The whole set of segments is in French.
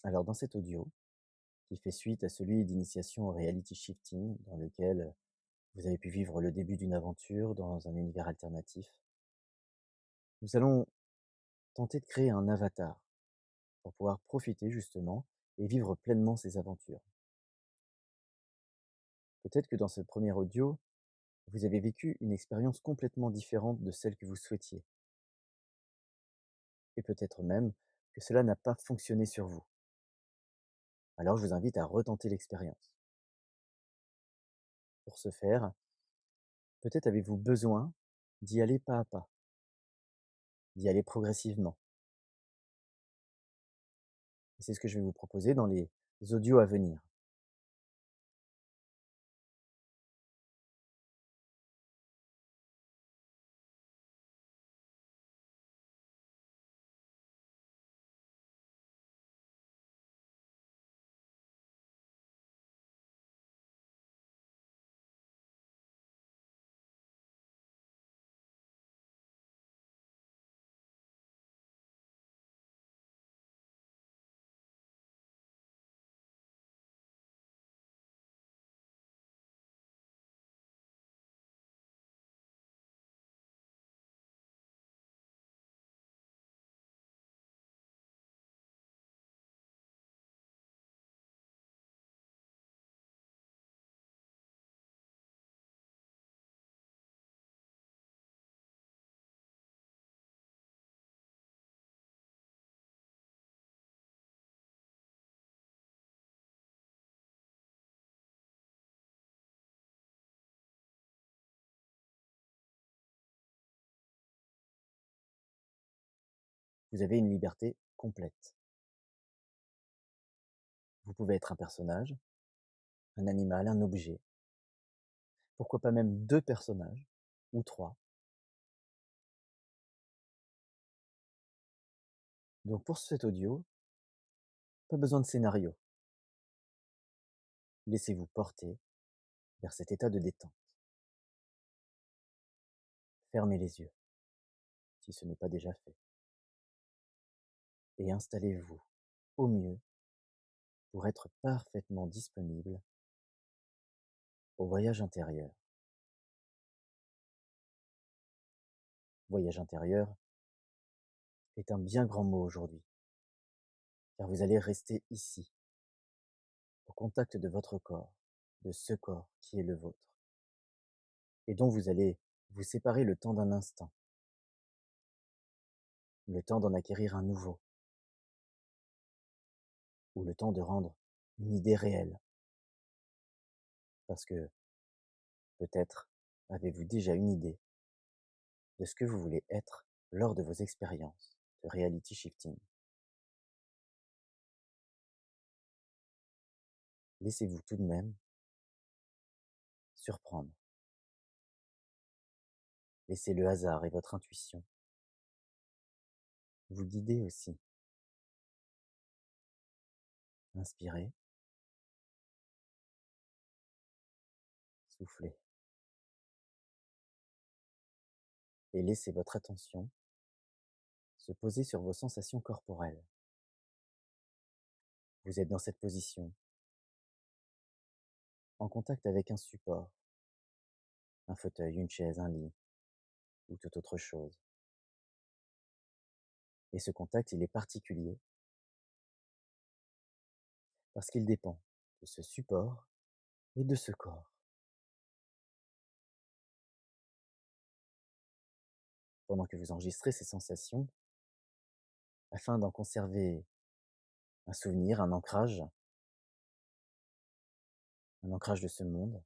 Alors dans cet audio, qui fait suite à celui d'initiation au reality shifting, dans lequel vous avez pu vivre le début d'une aventure dans un univers alternatif, nous allons tenter de créer un avatar pour pouvoir profiter justement et vivre pleinement ces aventures. Peut-être que dans ce premier audio, vous avez vécu une expérience complètement différente de celle que vous souhaitiez. Et peut-être même que cela n'a pas fonctionné sur vous. Alors je vous invite à retenter l'expérience. Pour ce faire, peut-être avez-vous besoin d'y aller pas à pas, d'y aller progressivement. Et c'est ce que je vais vous proposer dans les audios à venir. Vous avez une liberté complète. Vous pouvez être un personnage, un animal, un objet, pourquoi pas même 2 personnages ou 3. Donc pour cet audio, pas besoin de scénario. Laissez-vous porter vers cet état de détente. Fermez les yeux, si ce n'est pas déjà fait, et installez-vous au mieux pour être parfaitement disponible au voyage intérieur. Voyage intérieur est un bien grand mot aujourd'hui, car vous allez rester ici, au contact de votre corps, de ce corps qui est le vôtre, et dont vous allez vous séparer le temps d'un instant, le temps d'en acquérir un nouveau, ou le temps de rendre une idée réelle, parce que peut-être avez-vous déjà une idée de ce que vous voulez être lors de vos expériences de reality shifting. Laissez-vous tout de même surprendre. Laissez le hasard et votre intuition vous guider aussi. Inspirez, soufflez, et laissez votre attention se poser sur vos sensations corporelles. Vous êtes dans cette position, en contact avec un support, un fauteuil, une chaise, un lit, ou toute autre chose. Et ce contact, il est particulier parce qu'il dépend de ce support et de ce corps. Pendant que vous enregistrez ces sensations, afin d'en conserver un souvenir, un ancrage de ce monde,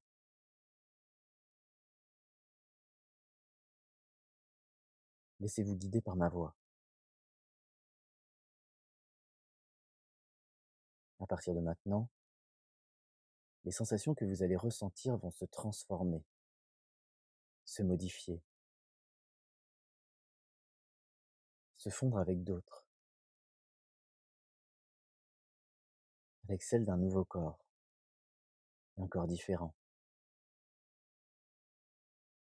laissez-vous guider par ma voix. À partir de maintenant, les sensations que vous allez ressentir vont se transformer, se modifier, se fondre avec d'autres, avec celles d'un nouveau corps, un corps différent.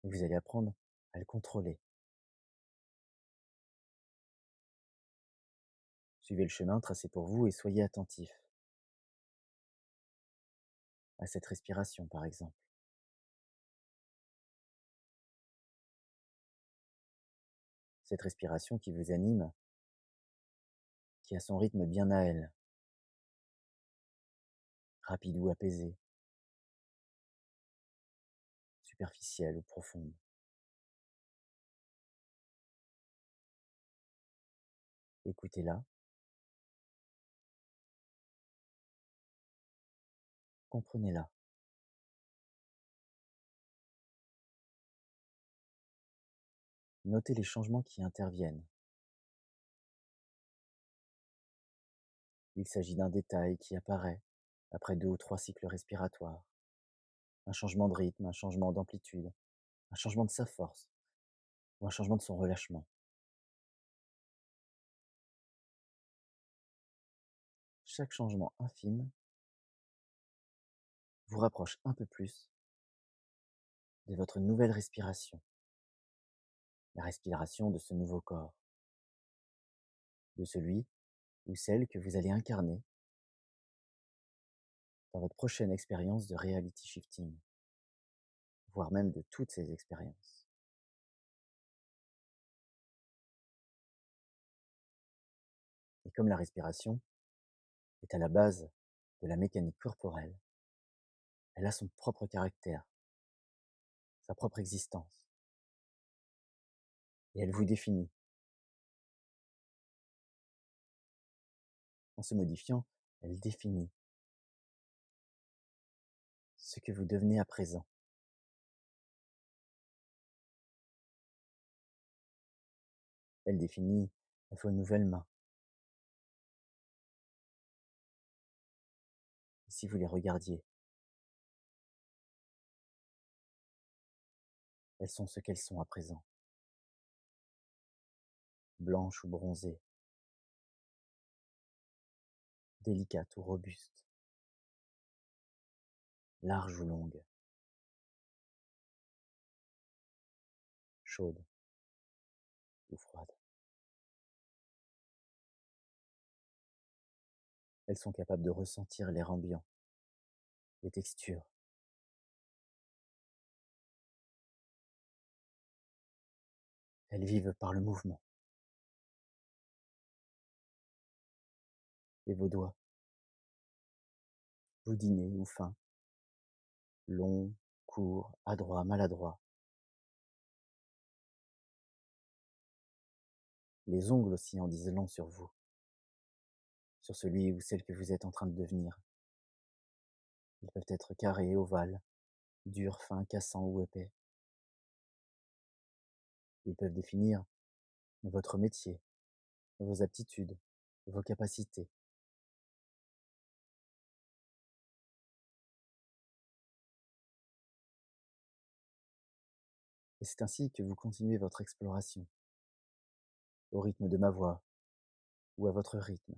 Et vous allez apprendre à le contrôler. Suivez le chemin tracé pour vous et soyez attentif à cette respiration, par exemple. Cette respiration qui vous anime, qui a son rythme bien à elle, rapide ou apaisée, superficielle ou profonde. Écoutez-la, comprenez-la. Notez les changements qui interviennent. Il s'agit d'un détail qui apparaît après 2 ou 3 cycles respiratoires. Un changement de rythme, un changement d'amplitude, un changement de sa force ou un changement de son relâchement. Chaque changement infime vous rapproche un peu plus de votre nouvelle respiration, la respiration de ce nouveau corps, de celui ou celle que vous allez incarner dans votre prochaine expérience de reality shifting, voire même de toutes ces expériences. Et comme la respiration est à la base de la mécanique corporelle, elle a son propre caractère, sa propre existence, et elle vous définit. En se modifiant, elle définit ce que vous devenez à présent. Elle définit vos nouvelles mains. Et si vous les regardiez, elles sont ce qu'elles sont à présent, blanches ou bronzées, délicates ou robustes, larges ou longues, chaudes ou froides. Elles sont capables de ressentir l'air ambiant, les textures. Elles vivent par le mouvement. Et vos doigts, boudinés ou fins, longs, courts, adroits, maladroits. Les ongles aussi en disent long sur vous, sur celui ou celle que vous êtes en train de devenir. Ils peuvent être carrés, ovales, durs, fins, cassants ou épais. Ils peuvent définir votre métier, vos aptitudes, vos capacités. Et c'est ainsi que vous continuez votre exploration, au rythme de ma voix ou à votre rythme.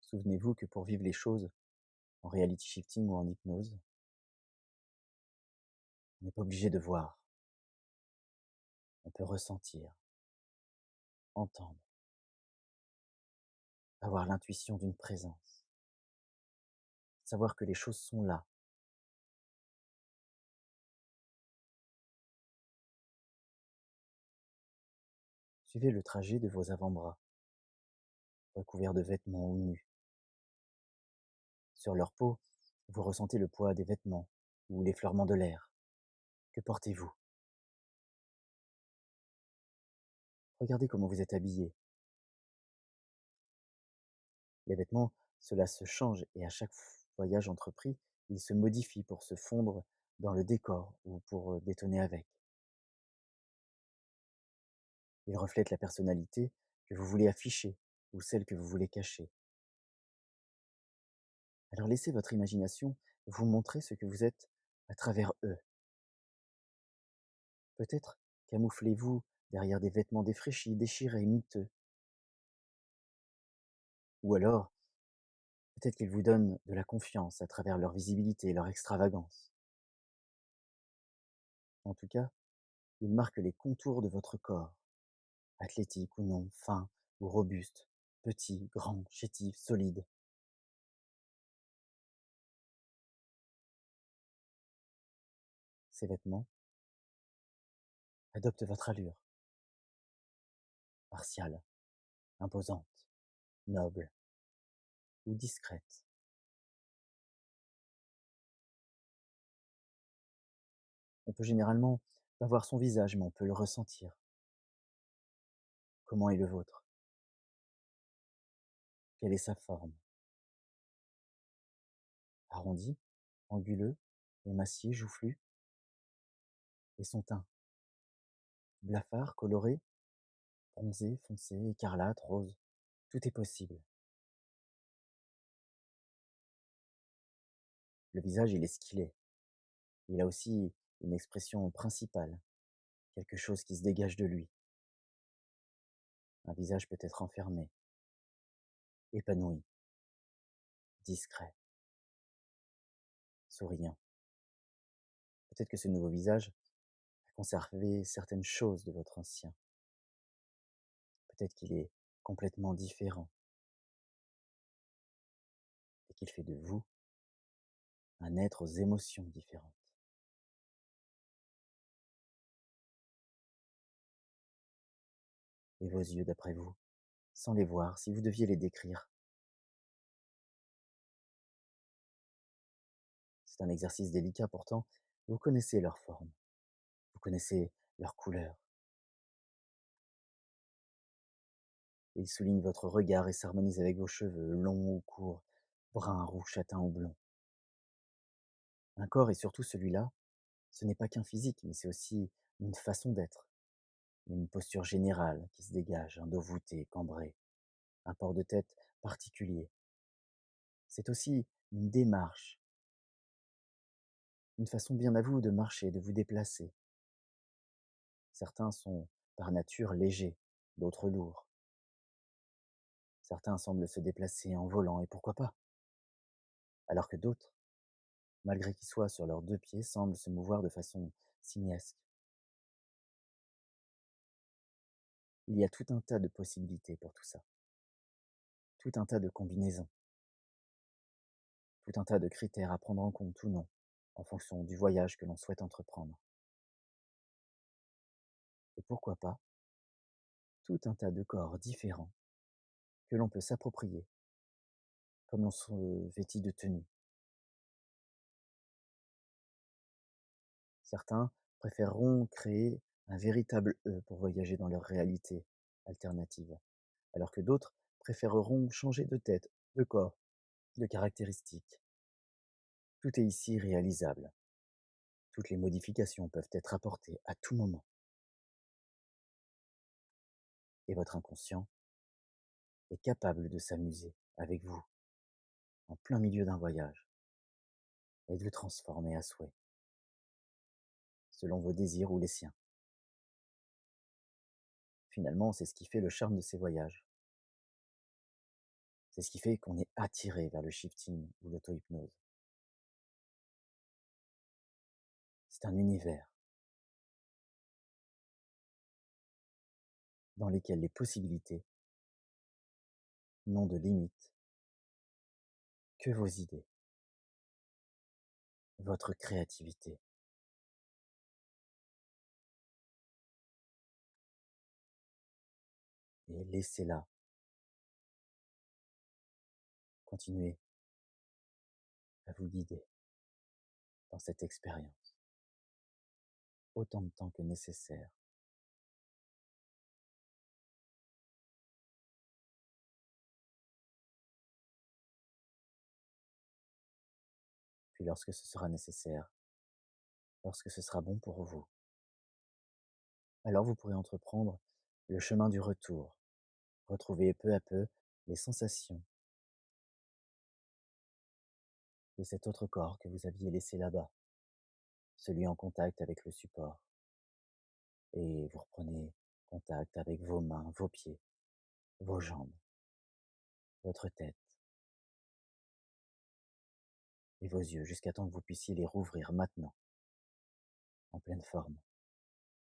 Souvenez-vous que pour vivre les choses en reality shifting ou en hypnose, on n'est pas obligé de voir, on peut ressentir, entendre, avoir l'intuition d'une présence, savoir que les choses sont là. Suivez le trajet de vos avant-bras, recouverts de vêtements ou nus. Sur leur peau, vous ressentez le poids des vêtements ou l'effleurement de l'air. Que portez-vous? Regardez comment vous êtes habillé. Les vêtements, cela se change et à chaque voyage entrepris, ils se modifient pour se fondre dans le décor ou pour détonner avec. Ils reflètent la personnalité que vous voulez afficher ou celle que vous voulez cacher. Alors laissez votre imagination vous montrer ce que vous êtes à travers eux. Peut-être camouflez-vous derrière des vêtements défraîchis, déchirés, miteux. Ou alors, peut-être qu'ils vous donnent de la confiance à travers leur visibilité, leur extravagance. En tout cas, ils marquent les contours de votre corps. athlétique ou non, fin ou robuste, petit, grand, chétif, solide. Ces vêtements adoptent votre allure, martiale, imposante, noble ou discrète. On peut généralement pas voir son visage, mais on peut le ressentir. Comment est le vôtre? Quelle est sa forme? Arrondi, anguleux, émacié, joufflu? Et son teint? Blafard, coloré, bronzé, foncé, écarlate, rose? Tout est possible. Le visage, il est ce qu'il est. Il a aussi une expression principale, quelque chose qui se dégage de lui. Un visage peut être enfermé, épanoui, discret, souriant. Peut-être que ce nouveau visage a conservé certaines choses de votre ancien. Peut-être qu'il est complètement différent et qu'il fait de vous un être aux émotions différentes. Et vos yeux, d'après vous, sans les voir, si vous deviez les décrire, c'est un exercice délicat pourtant, vous connaissez leur forme, vous connaissez leur couleur. Ils soulignent votre regard et s'harmonisent avec vos cheveux, longs ou courts, bruns, roux, châtains ou blonds. Un corps, et surtout celui-là, ce n'est pas qu'un physique, mais c'est aussi une façon d'être, une posture générale qui se dégage, un dos voûté, cambré, un port de tête particulier. C'est aussi une démarche, une façon bien à vous de marcher, de vous déplacer. Certains sont par nature légers, d'autres lourds. Certains semblent se déplacer en volant, et pourquoi pas, alors que d'autres, malgré qu'ils soient sur leurs deux pieds, semblent se mouvoir de façon simiesque. Il y a tout un tas de possibilités pour tout ça, tout un tas de combinaisons, tout un tas de critères à prendre en compte ou non, en fonction du voyage que l'on souhaite entreprendre. Et pourquoi pas, tout un tas de corps différents que l'on peut s'approprier, comme l'on se vêtit de tenue. Certains préféreront créer un véritable eux pour voyager dans leur réalité alternative, alors que d'autres préféreront changer de tête, de corps, de caractéristiques. Tout est ici réalisable. Toutes les modifications peuvent être apportées à tout moment. Et votre inconscient est capable de s'amuser avec vous en plein milieu d'un voyage et de vous transformer à souhait, selon vos désirs ou les siens. Finalement, c'est ce qui fait le charme de ces voyages. C'est ce qui fait qu'on est attiré vers le shifting ou l'auto-hypnose. C'est un univers dans lequel les possibilités n'ont de limite que vos idées, votre créativité. Et laissez-la continuer à vous guider dans cette expérience autant de temps que nécessaire. Puis lorsque ce sera nécessaire, lorsque ce sera bon pour vous, alors vous pourrez entreprendre le chemin du retour, retrouver peu à peu les sensations de cet autre corps que vous aviez laissé là-bas, celui en contact avec le support. Et vous reprenez contact avec vos mains, vos pieds, vos jambes, votre tête et vos yeux jusqu'à temps que vous puissiez les rouvrir maintenant, en pleine forme.